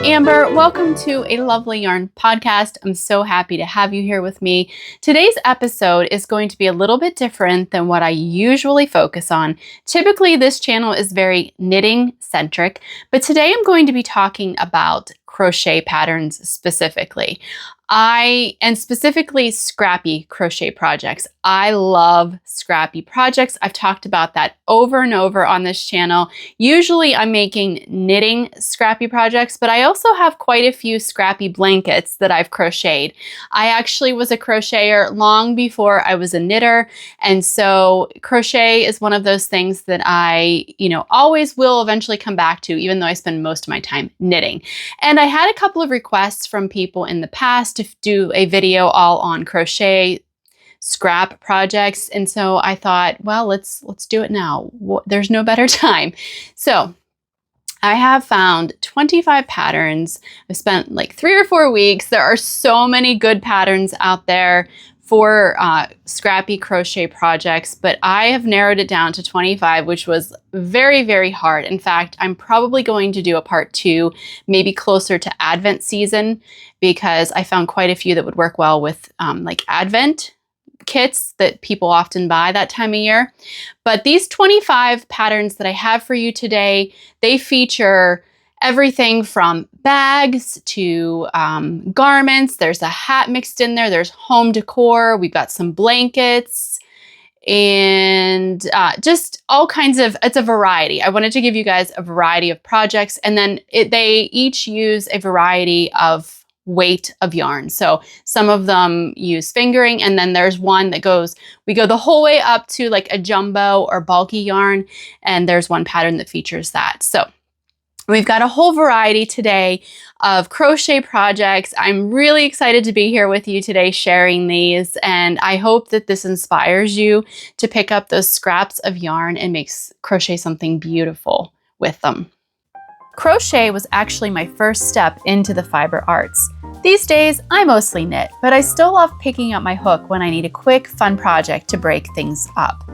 Amber. Welcome to a Lovely Yarn podcast. I'm so happy to have you here with me. Today's episode is going to be a little bit different than what I usually focus on. Typically, this channel is very knitting centric, but today I'm going to be talking about crochet patterns specifically. And specifically scrappy crochet projects. I love scrappy projects. I've talked about that over and over on this channel. Usually I'm making knitting scrappy projects, but I also have quite a few scrappy blankets that I've crocheted. I actually was a crocheter long before I was a knitter. And so crochet is one of those things that I, always will eventually come back to, even though I spend most of my time knitting. And I had a couple of requests from people in the past to do a video all on crochet scrap projects. And so I thought, well, let's do it now. There's no better time. So I have found 25 patterns. I spent like 3 or 4 weeks. There are so many good patterns out there for scrappy crochet projects, but I have narrowed it down to 25, which was very, very hard. In fact, I'm probably going to do a part 2, maybe closer to Advent season, because I found quite a few that would work well with like Advent kits that people often buy that time of year. But these 25 patterns that I have for you today, they feature everything from bags to garments. There's a hat mixed in there. There's home decor. We've got some blankets and just all kinds of, it's a variety. I wanted to give you guys a variety of projects, and then they each use a variety of weight of yarn. So some of them use fingering, and then there's one that we go the whole way up to like a jumbo or bulky yarn. And there's one pattern that features that. So we've got a whole variety today of crochet projects. I'm really excited to be here with you today sharing these, and I hope that this inspires you to pick up those scraps of yarn and crochet something beautiful with them. Crochet was actually my first step into the fiber arts. These days, I mostly knit, but I still love picking up my hook when I need a quick, fun project to break things up.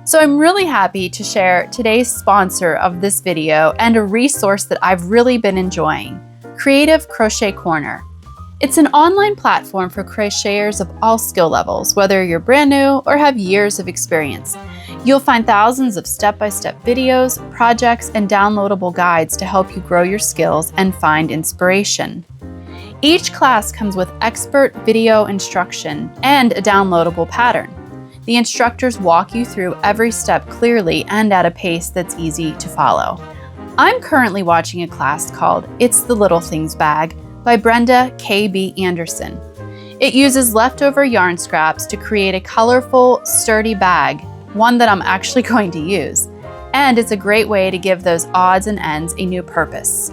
So I'm really happy to share today's sponsor of this video and a resource that I've really been enjoying, Creative Crochet Corner. It's an online platform for crocheters of all skill levels, whether you're brand new or have years of experience. You'll find thousands of step-by-step videos, projects, and downloadable guides to help you grow your skills and find inspiration. Each class comes with expert video instruction and a downloadable pattern. The instructors walk you through every step clearly and at a pace that's easy to follow. I'm currently watching a class called It's the Little Things Bag by Brenda K.B. Anderson. It uses leftover yarn scraps to create a colorful, sturdy bag, one that I'm actually going to use. And it's a great way to give those odds and ends a new purpose.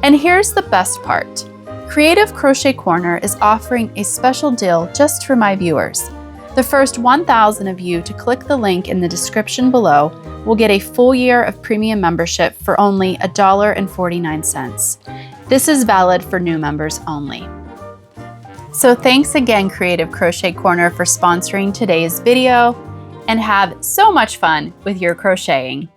And here's the best part. Creative Crochet Corner is offering a special deal just for my viewers. The first 1,000 of you to click the link in the description below will get a full year of premium membership for only $1.49. This is valid for new members only. So thanks again, Creative Crochet Corner, for sponsoring today's video, and have so much fun with your crocheting.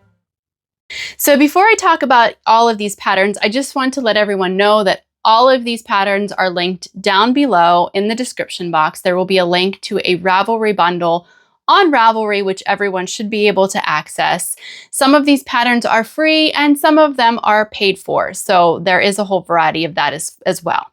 So before I talk about all of these patterns, I just want to let everyone know that all of these patterns are linked down below in the description box. There will be a link to a Ravelry bundle on Ravelry, which everyone should be able to access. Some of these patterns are free and some of them are paid for. So there is a whole variety of that as well.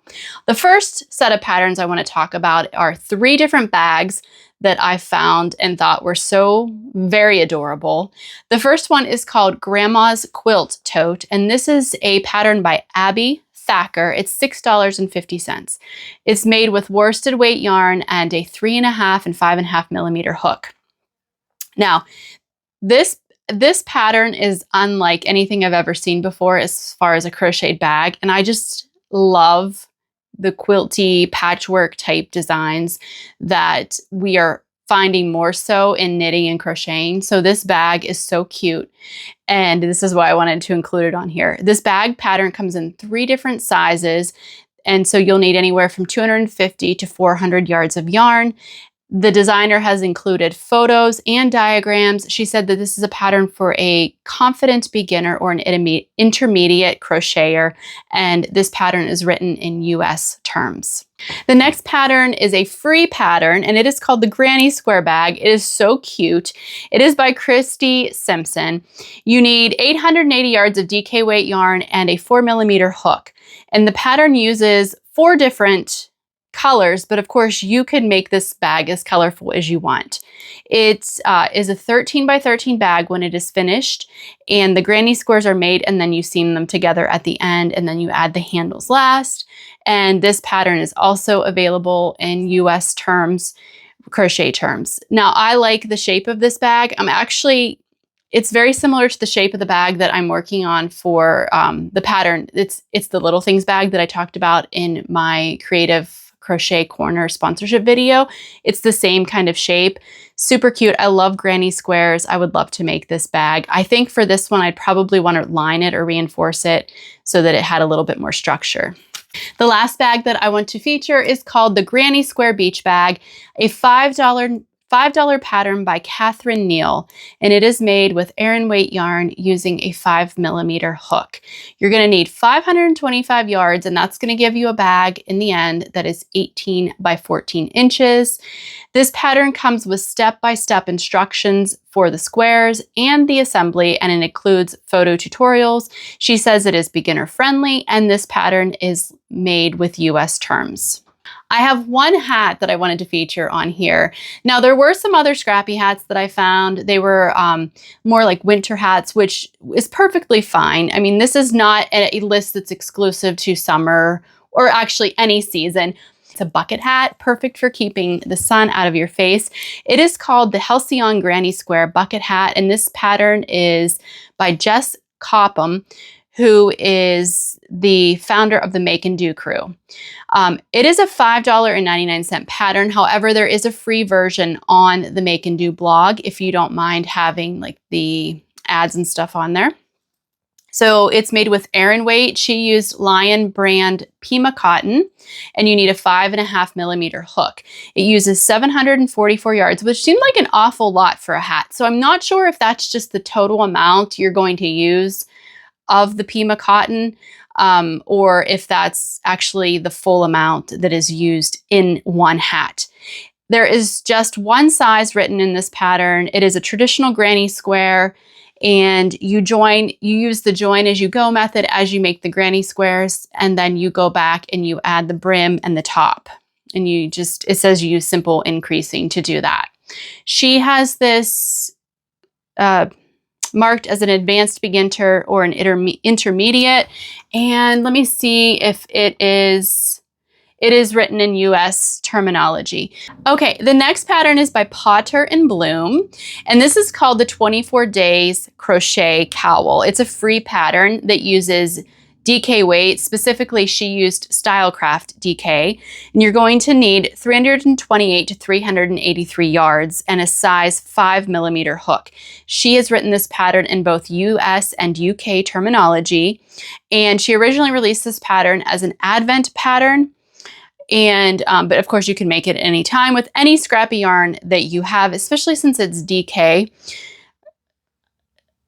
The first set of patterns I want to talk about are 3 different bags that I found and thought were so very adorable. The first one is called Grandma's Quilt Tote, and this is a pattern by Abby Thacker. It's $6.50. It's made with worsted weight yarn and a 3.5 and 5.5 millimeter hook. Now, this pattern is unlike anything I've ever seen before as far as a crocheted bag, and I just love the quilty patchwork type designs that we are finding more so in knitting and crocheting. So this bag is so cute, and this is why I wanted to include it on here. This bag pattern comes in 3 different sizes, and so you'll need anywhere from 250 to 400 yards of yarn. The designer has included photos and diagrams. She said that this is a pattern for a confident beginner or an intermediate crocheter, and this pattern is written in US terms. The next pattern is a free pattern, and it is called the Granny Square Bag. It is so cute. It is by Christy Simpson. You need 880 yards of DK weight yarn and a 4mm hook. And the pattern uses 4 different colors, but of course you can make this bag as colorful as you want. It is a 13 by 13 bag when it is finished, and the granny squares are made and then you seam them together at the end, and then you add the handles last. And this pattern is also available in US terms, crochet terms. Now I like the shape of this bag. It's very similar to the shape of the bag that I'm working on for the pattern. It's the Little Things bag that I talked about in my Creative Crochet Corner sponsorship video. It's the same kind of shape. Super cute. I love granny squares. I would love to make this bag. I think for this one, I'd probably want to line it or reinforce it so that it had a little bit more structure. The last bag that I want to feature is called the Granny Square Beach Bag, a $5 pattern by Catherine Neal, and it is made with Aran weight yarn using a 5mm hook. You're going to need 525 yards, and that's going to give you a bag in the end that is 18 by 14 inches. This pattern comes with step-by-step instructions for the squares and the assembly, and it includes photo tutorials. She says it is beginner friendly, and this pattern is made with US terms. I have one hat that I wanted to feature on here. Now, there were some other scrappy hats that I found. They were more like winter hats, which is perfectly fine. I mean, this is not a list that's exclusive to summer or actually any season. It's a bucket hat, perfect for keeping the sun out of your face. It is called the Halcyon Granny Square Bucket Hat, and this pattern is by Jess Copham, who is the founder of the Make and Do crew. It is a $5.99 pattern. However, there is a free version on the Make and Do blog if you don't mind having like the ads and stuff on there. So it's made with Aran weight. She used Lion brand Pima cotton, and you need a 5.5mm hook. It uses 744 yards, which seemed like an awful lot for a hat. So I'm not sure if that's just the total amount you're going to use of the Pima cotton, or if that's actually the full amount that is used in one hat. There is just one size written in this pattern. It is a traditional granny square, and you use the join as you go method as you make the granny squares, and then you go back and you add the brim and the top. And it says you use simple increasing to do that. She has this marked as an advanced beginner or an intermediate. And let me see if it is written in US terminology. Okay, the next pattern is by Potter and Bloom, and this is called the 24 Days Crochet Cowl. It's a free pattern that uses DK weight. Specifically, she used Stylecraft DK, and you're going to need 328 to 383 yards and a size 5mm hook. She has written this pattern in both US and UK terminology, and she originally released this pattern as an Advent pattern. And but of course you can make it at any time with any scrappy yarn that you have, especially since it's DK.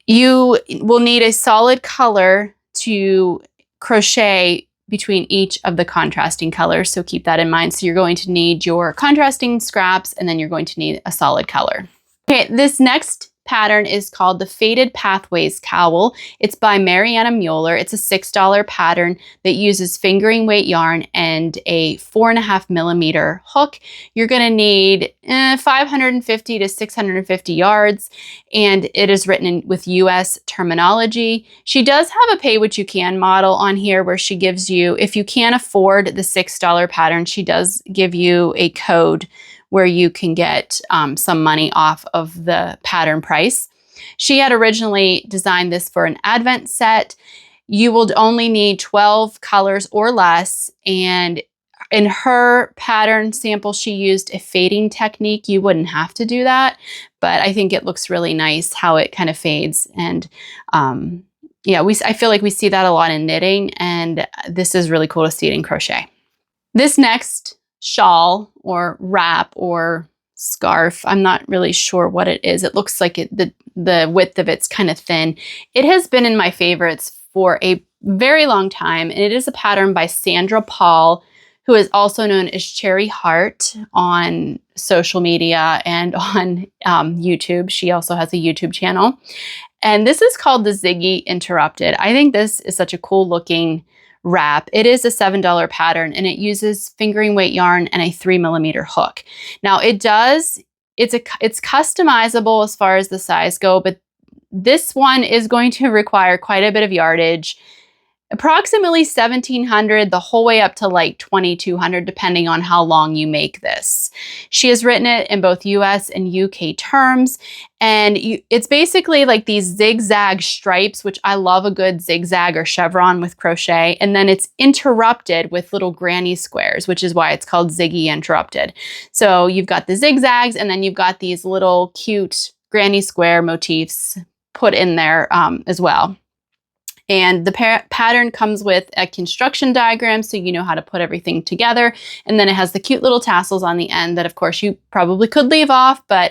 You will need a solid color to crochet between each of the contrasting colors, so keep that in mind. So you're going to need your contrasting scraps, and then you're going to need a solid color. Okay, this next pattern is called the Faded Pathways Cowl. It's by Mariana Mueller. It's a $6 pattern that uses fingering weight yarn and a 4.5mm hook. You're going to need 550 to 650 yards, and it is written with US terminology. She does have a pay what you can model on here where she gives you, if you can't afford the $6 pattern, she does give you a code where you can get some money off of the pattern price. She had originally designed this for an Advent set. You will only need 12 colors or less, and in her pattern sample, she used a fading technique. You wouldn't have to do that, but I think it looks really nice how it kind of fades. And yeah, I feel like we see that a lot in knitting, and this is really cool to see it in crochet. This next shawl or wrap or scarf. I'm not really sure what it is. It looks like the width of it's kind of thin. It has been in my favorites for a very long time, and it is a pattern by Sandra Paul, who is also known as Cherry Heart on social media and on YouTube. She also has a YouTube channel. And this is called the Ziggy Interrupted. I think this is such a cool looking wrap. It is a $7 pattern, and it uses fingering weight yarn and a 3mm hook. Now it's customizable as far as the size go, but this one is going to require quite a bit of yardage. Approximately 1,700, the whole way up to like 2,200, depending on how long you make this. She has written it in both US and UK terms, and it's basically like these zigzag stripes, which I love a good zigzag or chevron with crochet, and then it's interrupted with little granny squares, which is why it's called Ziggy Interrupted. So you've got the zigzags, and then you've got these little cute granny square motifs put in there as well. And the pattern comes with a construction diagram, so you know how to put everything together. And then it has the cute little tassels on the end that, of course, you probably could leave off, but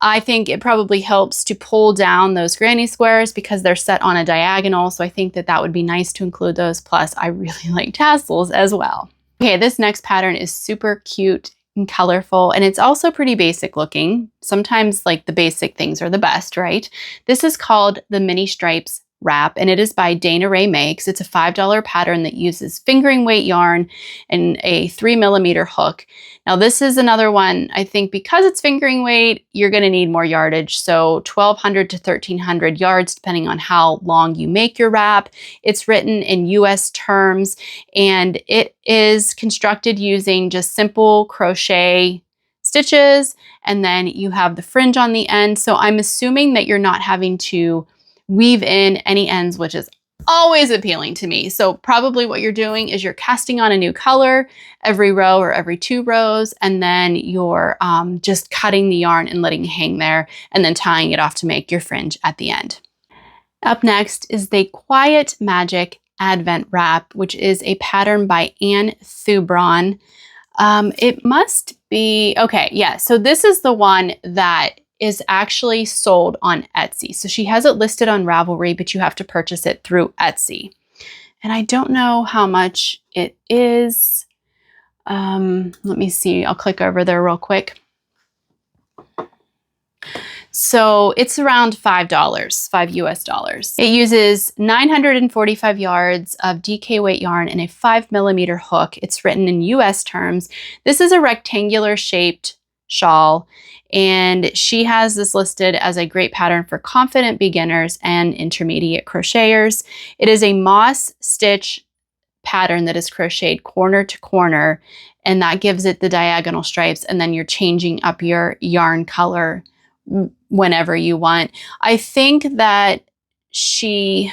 I think it probably helps to pull down those granny squares because they're set on a diagonal. So I think that that would be nice to include those. Plus, I really like tassels as well. Okay, this next pattern is super cute and colorful, and it's also pretty basic looking. Sometimes like the basic things are the best, right? This is called the Mini Stripes Wrap, and it is by Dana Rae Makes. It's a $5 pattern that uses fingering weight yarn and a 3mm hook. Now this is another one, I think because it's fingering weight, you're going to need more yardage. So 1,200 to 1,300 yards, depending on how long you make your wrap. It's written in US terms, and it is constructed using just simple crochet stitches, and then you have the fringe on the end. So I'm assuming that you're not having to weave in any ends, which is always appealing to me. So probably what you're doing is you're casting on a new color every row or every 2 rows, and then you're just cutting the yarn and letting it hang there, and then tying it off to make your fringe at the end. Up next is the Quiet Magic Advent Wrap, which is a pattern by Anne Thubron. It must be, okay, yeah, so this is the one that is actually sold on Etsy. So she has it listed on Ravelry, but you have to purchase it through Etsy. And I don't know how much it is. Let me see, I'll click over there real quick. So it's around $5, $5 US. It uses 945 yards of DK weight yarn and a 5mm hook. It's written in US terms. This is a rectangular shaped shawl, and she has this listed as a great pattern for confident beginners and intermediate crocheters. It is a moss stitch pattern that is crocheted corner to corner, and that gives it the diagonal stripes, and then you're changing up your yarn color whenever you want. I think that she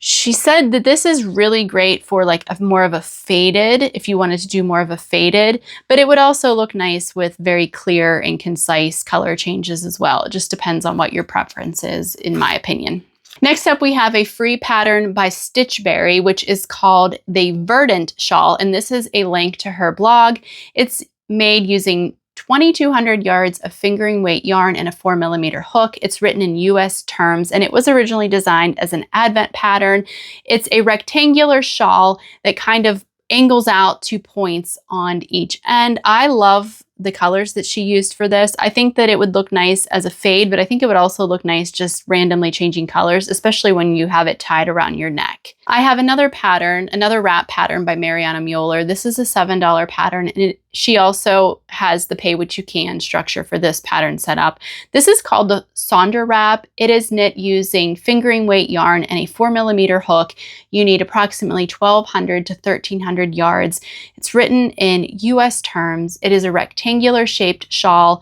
said that this is really great for like more of a faded, if you wanted to do more of a faded, but it would also look nice with very clear and concise color changes as well. It just depends on what your preference is, in my opinion. Next up, we have a free pattern by Stitchberry, which is called the Verdant Shawl, and this is a link to her blog. It's made using 2,200 yards of fingering weight yarn and a 4mm hook. It's written in US terms, and it was originally designed as an advent pattern. It's a rectangular shawl that kind of angles out 2 points on each end. I love the colors that she used for this. I think that it would look nice as a fade, but I think it would also look nice just randomly changing colors, especially when you have it tied around your neck. I have another pattern, another wrap pattern by Mariana Mueller. This is a $7 pattern, and she also has the pay what you can structure for this pattern set up. This is called the Sonder Wrap. It is knit using fingering weight yarn and a 4mm hook. You need approximately 1,200 to 1,300 yards. It's written in US terms. It is a rectangular shaped shawl,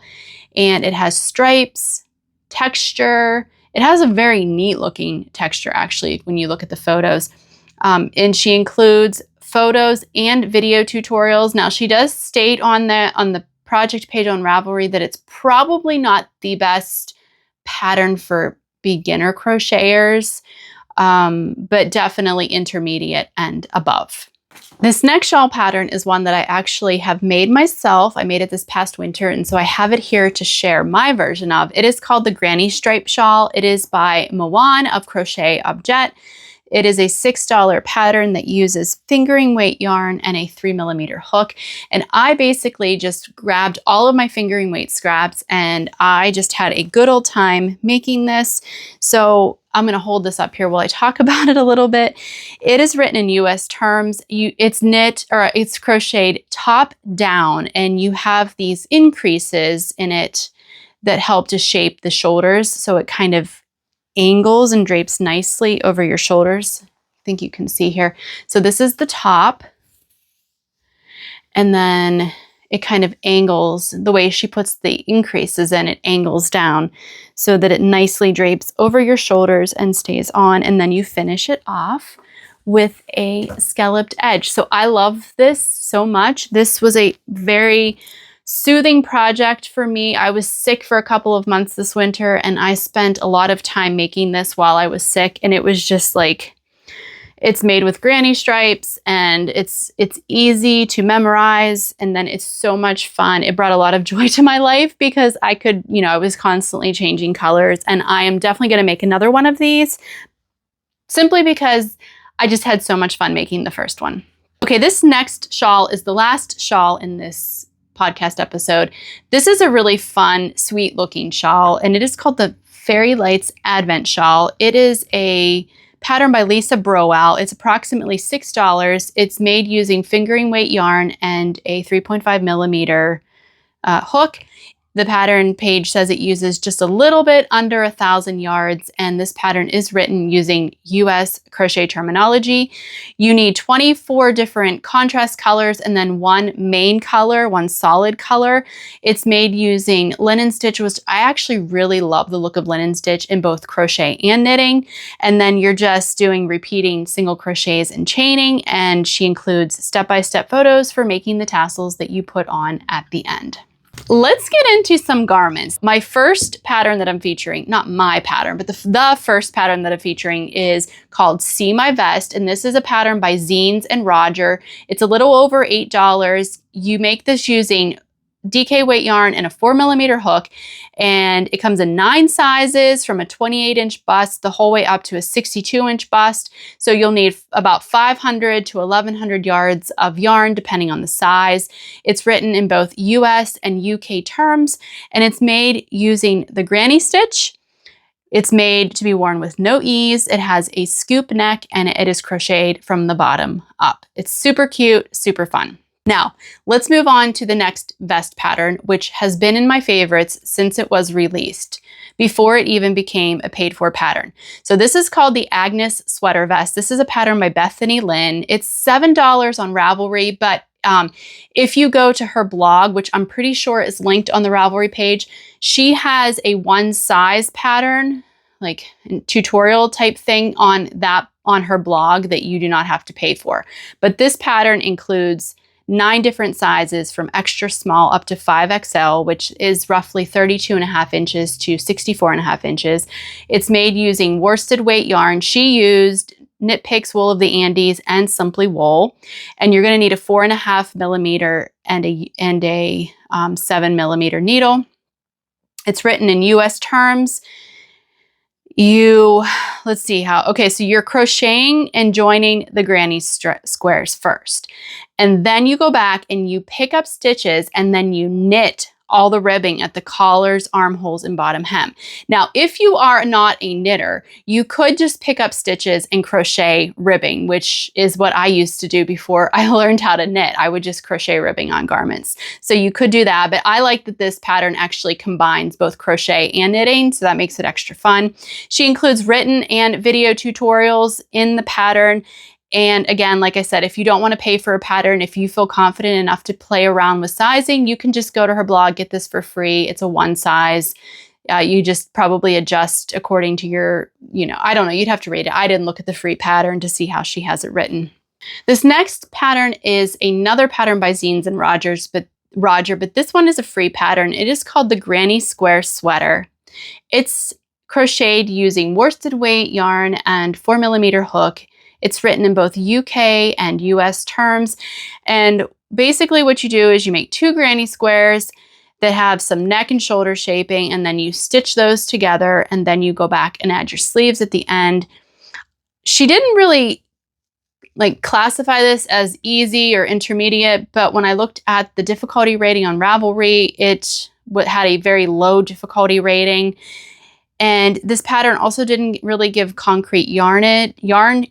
and it has stripes, texture. It has a very neat looking texture, actually, when you look at the photos. And she includes photos and video tutorials. Now, she does state on the project page on Ravelry that it's probably not the best pattern for beginner crocheters, but definitely intermediate and above. This next shawl pattern is one that I actually have made myself. I made it this past winter, and so I have it here to share my version of. It is called the Granny Stripe Shawl. It is by Mawan of Crochet Objet. It is a $6 pattern that uses fingering weight yarn and a 3mm hook. And I basically just grabbed all of my fingering weight scraps and I just had a good old time making this. So I'm going to hold this up here while I talk about it a little bit. It is written in US terms. It's crocheted top down, and you have these increases in it that help to shape the shoulders. So it kind of angles and drapes nicely over your shoulders. I think you can see here. So this is the top, and then it kind of angles the way she puts the increases in. It angles down so that it nicely drapes over your shoulders and stays on, and then you finish it off with a scalloped edge. So I love this so much. This was a very soothing project for me. I was sick for a couple of months this winter, and I spent a lot of time making this while I was sick, and it was just like, it's made with granny stripes, and it's easy to memorize, and then it's so much fun. It brought a lot of joy to my life because I could, I was constantly changing colors, and I am definitely going to make another one of these simply because I just had so much fun making the first one. Okay, this next shawl is the last shawl in this podcast episode. This is a really fun, sweet looking shawl, and it is called the Fairy Lights Advent Shawl. It is a pattern by Lisa Browell. It's approximately $6. It's made using fingering weight yarn and a 3.5mm hook. The pattern page says it uses just a little bit under 1,000 yards, and this pattern is written using US crochet terminology. You need 24 different contrast colors and then one main color, one solid color. It's made using linen stitch, which I actually really love the look of linen stitch in both crochet and knitting. And then you're just doing repeating single crochets and chaining, and she includes step-by-step photos for making the tassels that you put on at the end. Let's get into some garments. My first pattern that I'm featuring, not my pattern, but the first pattern that I'm featuring is called See My Vest, and this is a pattern by Zines and Roger. It's a little over $8. You make this using DK weight yarn and a 4mm hook, and it comes in 9 sizes from a 28-inch bust the whole way up to a 62-inch bust. So you'll need about 500 to 1,100 yards of yarn depending on the size. It's written in both US and UK terms, and it's made using the granny stitch. It's made to be worn with no ease. It has a scoop neck, and it is crocheted from the bottom up. It's super cute, super fun. Now, let's move on to the next vest pattern, which has been in my favorites since it was released, before it even became a paid-for pattern. So this is called the Agnes Sweater Vest. This is a pattern by Bethany Lynn. It's $7 on Ravelry, but if you go to her blog, which I'm pretty sure is linked on the Ravelry page, she has a one-size pattern, like tutorial type thing on her blog that you do not have to pay for. But this pattern includes 9 different sizes from extra small up to 5XL, which is roughly 32.5 inches to 64.5 inches. It's made using worsted weight yarn. She used Knit Picks Wool of the Andes and Simply Wool, and you're going to need a 4.5mm and a 7mm needle. It's written in US terms. Let's see how, okay, so you're crocheting and joining the granny squares first. And then you go back and you pick up stitches, and then you knit all the ribbing at the collars, armholes, and bottom hem. Now, if you are not a knitter, you could just pick up stitches and crochet ribbing, which is what I used to do before I learned how to knit. I would just crochet ribbing on garments. So you could do that, but I like that this pattern actually combines both crochet and knitting, so that makes it extra fun. She includes written and video tutorials in the pattern. And again, like I said, if you don't want to pay for a pattern, if you feel confident enough to play around with sizing, you can just go to her blog, get this for free. It's a one size. You just probably adjust according to your, I don't know, you'd have to read it. I didn't look at the free pattern to see how she has it written. This next pattern is another pattern by Zines and Roger, but this one is a free pattern. It is called the Granny Square Sweater. It's crocheted using worsted weight yarn and 4mm hook. It's written in both UK and US terms. And basically what you do is you make 2 granny squares that have some neck and shoulder shaping, and then you stitch those together, and then you go back and add your sleeves at the end. She didn't really classify this as easy or intermediate, but when I looked at the difficulty rating on Ravelry, it had a very low difficulty rating. And this pattern also didn't really give concrete yarn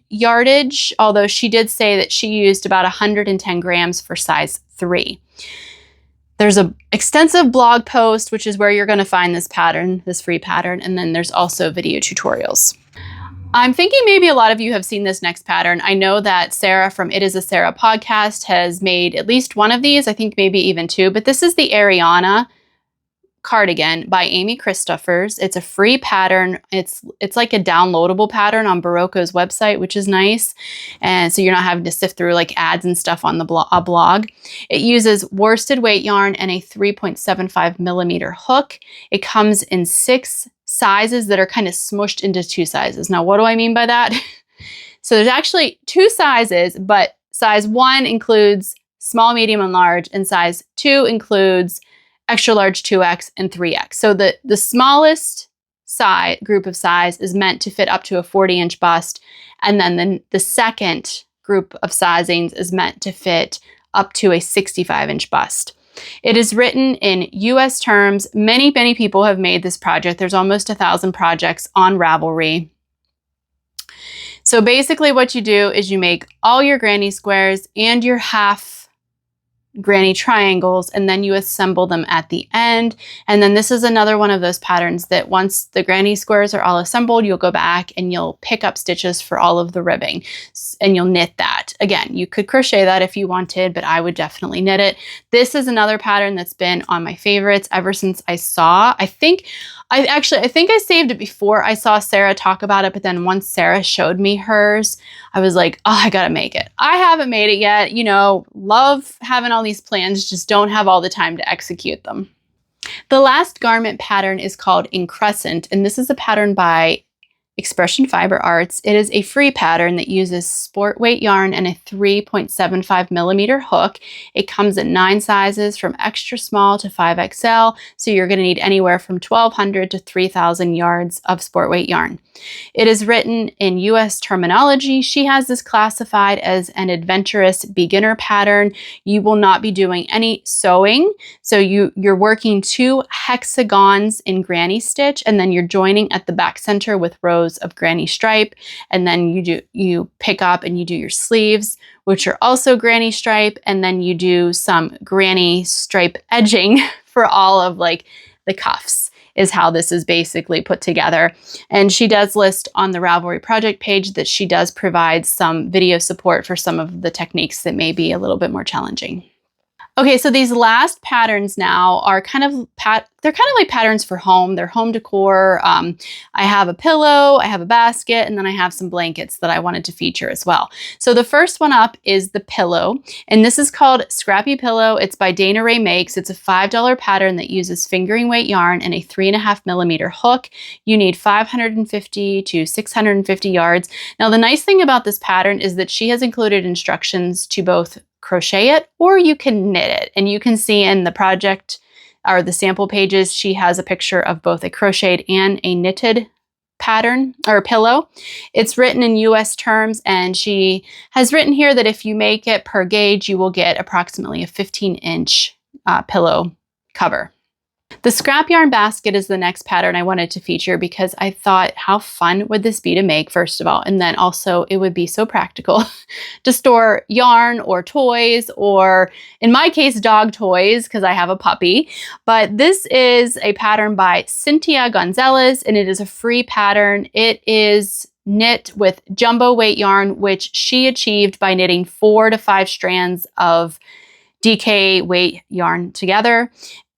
yardage, although she did say that she used about 110 grams for size 3. There's an extensive blog post, which is where you're going to find this pattern, this free pattern, and then there's also video tutorials. I'm thinking maybe a lot of you have seen this next pattern. I know that Sarah from It Is a Sarah podcast has made at least one of these, I think maybe even 2, but this is the Ariana Cardigan by Amy Christophers. It's a free pattern. It's like a downloadable pattern on Barocco's website, which is nice. And so you're not having to sift through like ads and stuff on the blog. It uses worsted weight yarn and a 3.75 millimeter hook. It comes in 6 sizes that are kind of smushed into 2 sizes. Now, what do I mean by that? So there's actually 2 sizes, but size 1 includes small, medium, and large, and size 2 includes extra large 2X and 3X. So the smallest group of size is meant to fit up to a 40-inch bust, and then the second group of sizings is meant to fit up to a 65-inch bust. It is written in US terms. Many people have made this project. There's almost 1,000 projects on Ravelry. So basically what you do is you make all your granny squares and your half granny triangles, and then you assemble them at the end. And then this is another one of those patterns that once the granny squares are all assembled, you'll go back and you'll pick up stitches for all of the ribbing, and you'll knit that. Again, you could crochet that if you wanted, but I would definitely knit it. This is another pattern that's been on my favorites ever since I think I saved it before I saw Sarah talk about it, but then once Sarah showed me hers, I was like, oh, I gotta make it. I haven't made it yet. You know, love having all these plans, just don't have all the time to execute them. The last garment pattern is called Increscent, and this is a pattern by Expression Fiber Arts. It is a free pattern that uses sport weight yarn and a 3.75 millimeter hook. It comes in 9 sizes from extra small to 5XL, so you're going to need anywhere from 1,200 to 3,000 yards of sport weight yarn. It is written in US terminology. She has this classified as an adventurous beginner pattern. You will not be doing any sewing, so you're working 2 hexagons in granny stitch, and then you're joining at the back center with rows of granny stripe, and then you pick up and you do your sleeves, which are also granny stripe, and then you do some granny stripe edging for all of like the cuffs is how this is basically put together. And she does list on the Ravelry project page that she does provide some video support for some of the techniques that may be a little bit more challenging. Okay, so these last patterns now are kind of like patterns for home. They're home decor. I have a pillow, I have a basket, and then I have some blankets that I wanted to feature as well. So the first one up is the pillow, and this is called Scrappy Pillow. It's by Dana Rae Makes. It's a $5 pattern that uses fingering weight yarn and a 3.5 millimeter hook. You need 550 to 650 yards. Now, the nice thing about this pattern is that she has included instructions to both crochet it or you can knit it, and you can see in the project or the sample pages she has a picture of both a crocheted and a knitted pattern or pillow. It's written in US terms, and she has written here that if you make it per gauge, you will get approximately a 15-inch pillow cover. The scrap yarn basket is the next pattern I wanted to feature because I thought, how fun would this be to make, first of all, and then also it would be so practical to store yarn or toys, or in my case, dog toys, because I have a puppy. But this is a pattern by Cynthia Gonzalez, and it is a free pattern. It is knit with jumbo weight yarn, which she achieved by knitting 4 to 5 strands of DK weight yarn together,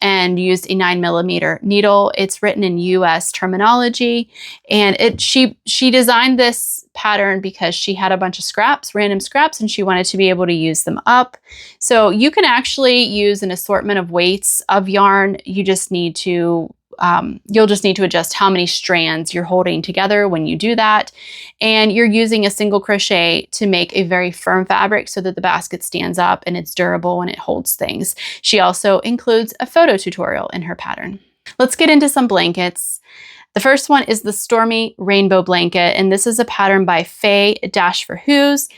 and used a 9 millimeter needle. It's written in US terminology, and she designed this pattern because she had a bunch of scraps, random scraps, and she wanted to be able to use them up. So you can actually use an assortment of weights of yarn. You just need to you'll just need to adjust how many strands you're holding together when you do that. And you're using a single crochet to make a very firm fabric so that the basket stands up and it's durable and it holds things. She also includes a photo tutorial in her pattern. Let's get into some blankets. The first one is the Stormy Rainbow Blanket, and this is a pattern by Faye for Hughes.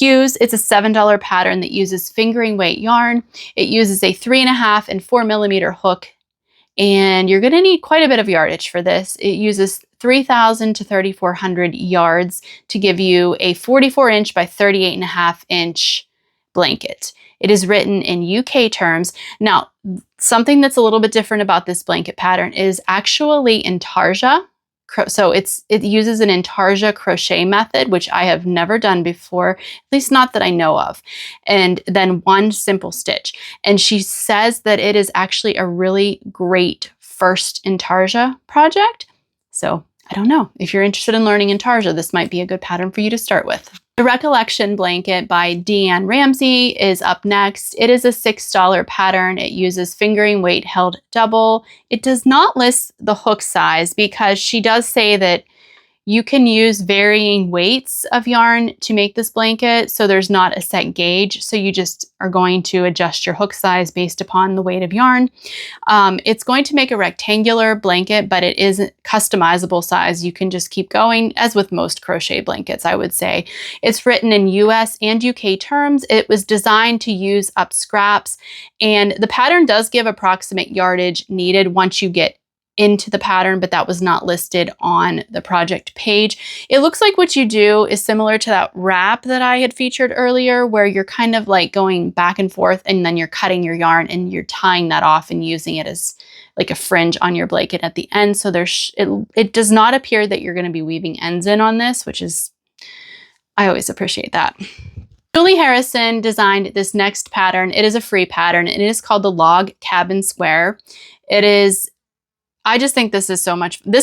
It's a $7 pattern that uses fingering weight yarn. It uses a 3.5 and 4mm hook, and you're going to need quite a bit of yardage for this. It uses 3,000 to 3,400 yards to give you a 44-inch by 38.5-inch blanket. It is written in UK terms. Now, something that's a little bit different about this blanket pattern is actually intarsia. So it uses an intarsia crochet method, which I have never done before, at least not that I know of, and then one simple stitch. And she says that it is actually a really great first intarsia project. So I don't know. If you're interested in learning intarsia, this might be a good pattern for you to start with. The Recollection Blanket by Deanne Ramsey is up next. It is a $6 pattern. It uses fingering weight held double. It does not list the hook size because she does say that you can use varying weights of yarn to make this blanket, so there's not a set gauge. So you just are going to adjust your hook size based upon the weight of yarn. It's going to make a rectangular blanket, but it is customizable size. You can just keep going, as with most crochet blankets, I would say. It's written in US and UK terms. It was designed to use up scraps, and the pattern does give approximate yardage needed once you get into the pattern, but that was not listed on the project page. It looks like what you do is similar to that wrap that I had featured earlier, where you're kind of like going back and forth and then you're cutting your yarn and you're tying that off and using it as like a fringe on your blanket at the end. So it does not appear that you're going to be weaving ends in on this, which is, I always appreciate that. Julie Harrison designed this next pattern. It is a free pattern and it is called the Log Cabin Square. I just think this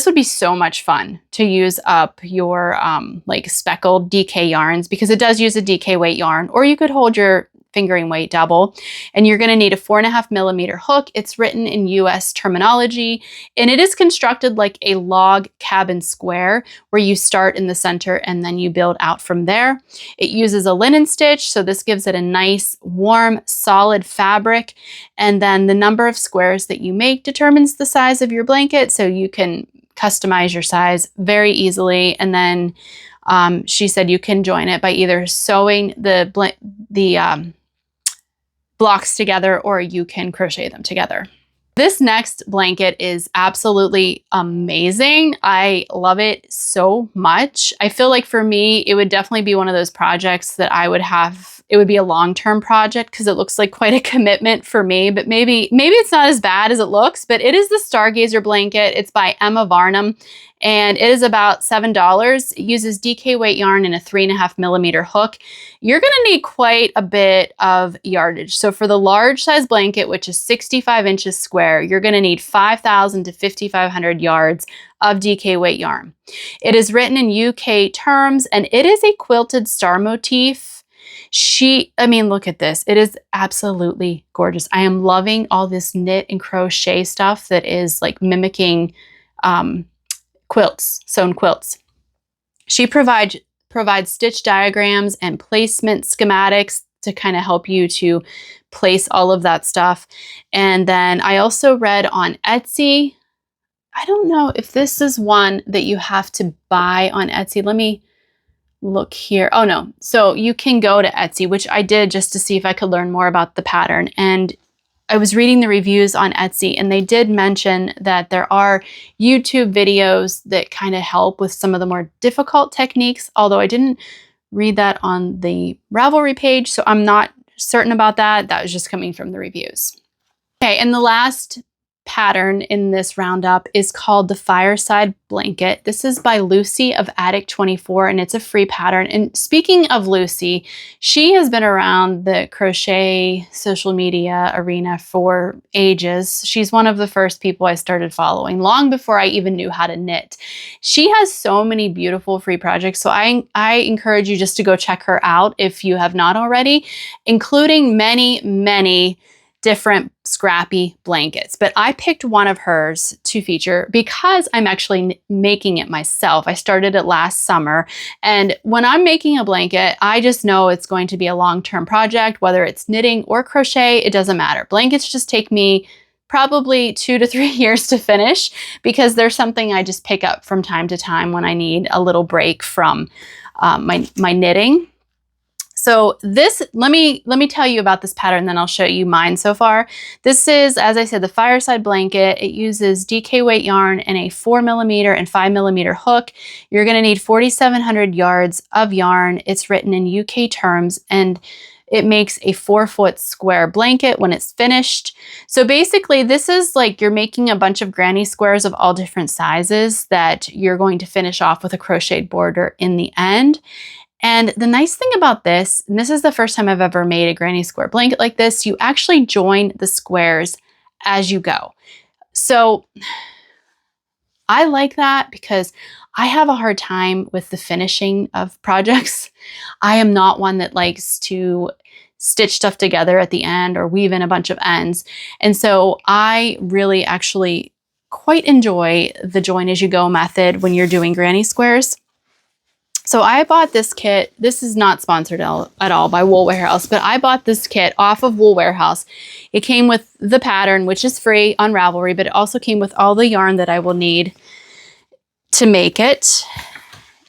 would be so much fun to use up your like speckled DK yarns, because it does use a DK weight yarn, or you could hold your fingering weight double, and you're going to need a 4.5mm hook. It's written in US terminology, and it is constructed like a log cabin square where you start in the center and then you build out from there. It uses a linen stitch, so this gives it a nice, warm, solid fabric, and then the number of squares that you make determines the size of your blanket, so you can customize your size very easily. And then she said you can join it by either sewing the blocks together, or you can crochet them together. This next blanket is absolutely amazing. I love it so much. I feel like for me, it would definitely be one of those projects that I would have. It would be a long-term project because it looks like quite a commitment for me, but maybe it's not as bad as it looks. But it is the Stargazer Blanket. It's by Emma Varnum, and it is about $7. It uses DK weight yarn and a 3.5mm hook. You're going to need quite a bit of yardage. So for the large size blanket, which is 65 inches square, you're going to need 5,000 to 5,500 yards of DK weight yarn. It is written in UK terms, and it is a quilted star motif. Look at this. It is absolutely gorgeous. I am loving all this knit and crochet stuff that is like mimicking quilts, sewn quilts. She provides stitch diagrams and placement schematics to kind of help you to place all of that stuff. And then I also read on Etsy. I don't know if this is one that you have to buy on Etsy. Let me look here. Oh no. So you can go to Etsy, which I did just to see if I could learn more about the pattern. And I was reading the reviews on Etsy, and they did mention that there are YouTube videos that kind of help with some of the more difficult techniques, although I didn't read that on the Ravelry page, so I'm not certain about that. That was just coming from the reviews. Okay, and the last pattern in this roundup is called the Fireside Blanket. This is by Lucy of Attic 24, and it's a free pattern. And speaking of Lucy, she has been around the crochet social media arena for ages. She's one of the first people I started following long before I even knew how to knit. She has so many beautiful free projects, so I encourage you just to go check her out if you have not already, including many different scrappy blankets, but I picked one of hers to feature because I'm actually making it myself. I started it last summer, and when I'm making a blanket, I just know it's going to be a long-term project, whether it's knitting or crochet, it doesn't matter. Blankets just take me probably 2 to 3 years to finish because there's something I just pick up from time to time when I need a little break from my knitting. So let me tell you about this pattern, then I'll show you mine so far. This is, as I said, the Fireside Blanket. It uses DK weight yarn and a 4mm and 5mm hook. You're gonna need 4,700 yards of yarn. It's written in UK terms, and it makes a 4-foot square blanket when it's finished. So basically, this is like you're making a bunch of granny squares of all different sizes that you're going to finish off with a crocheted border in the end. And the nice thing about this, and this is the first time I've ever made a granny square blanket like this, you actually join the squares as you go. So I like that because I have a hard time with the finishing of projects. I am not one that likes to stitch stuff together at the end or weave in a bunch of ends. And so I really actually quite enjoy the join as you go method when you're doing granny squares. So I bought this kit. This is not sponsored at all by Wool Warehouse, but I bought this kit off of Wool Warehouse. It came with the pattern, which is free on Ravelry, but it also came with all the yarn that I will need to make it.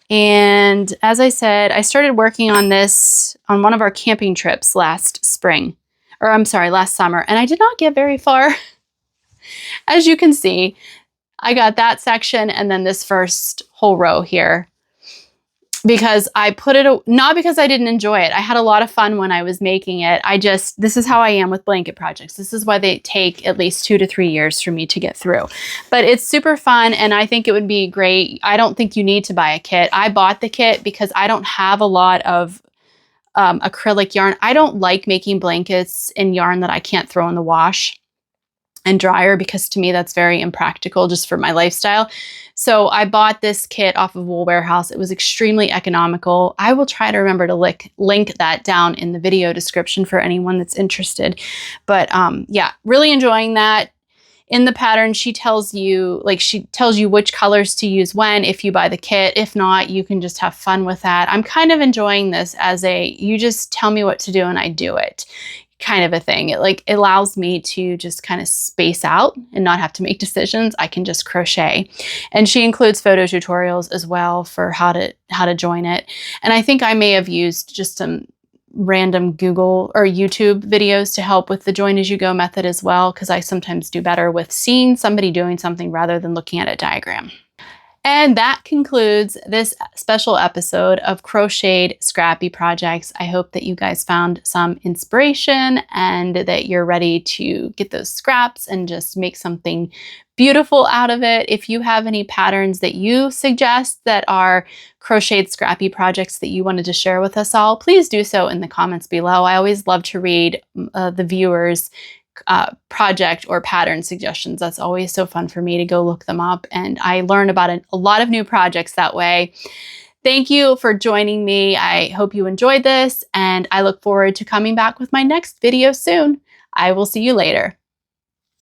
And as I said, I started working on this on one of our camping trips last summer, and I did not get very far. As you can see, I got that section and then this first whole row here, because I put it, not because I didn't enjoy it. I had a lot of fun when I was making it. This is how I am with blanket projects. This is why they take at least 2 to 3 years for me to get through. But it's super fun, and I think it would be great. I don't think you need to buy a kit. I bought the kit because I don't have a lot of acrylic yarn. I don't like making blankets in yarn that I can't throw in the wash and dryer, because to me that's very impractical just for my lifestyle. So I bought this kit off of Wool Warehouse. It was extremely economical. I will try to remember to link that down in the video description for anyone that's interested. But yeah, really enjoying that. In the pattern, she tells you which colors to use when, if you buy the kit. If not, you can just have fun with that. I'm kind of enjoying this as you just tell me what to do and I do it kind of a thing. It allows me to just kind of space out and not have to make decisions. I can just crochet. And she includes photo tutorials as well for how to join it. And I think I may have used just some random Google or YouTube videos to help with the join as you go method as well, because I sometimes do better with seeing somebody doing something rather than looking at a diagram. And that concludes this special episode of Crocheted Scrappy Projects. I hope that you guys found some inspiration and that you're ready to get those scraps and just make something beautiful out of it. If you have any patterns that you suggest that are crocheted scrappy projects that you wanted to share with us all, please do so in the comments below. I always love to read the viewers' project or pattern suggestions. That's always so fun for me to go look them up, and I learn about a lot of new projects that way. Thank you for joining me. I hope you enjoyed this, and I look forward to coming back with my next video soon. I will see you later.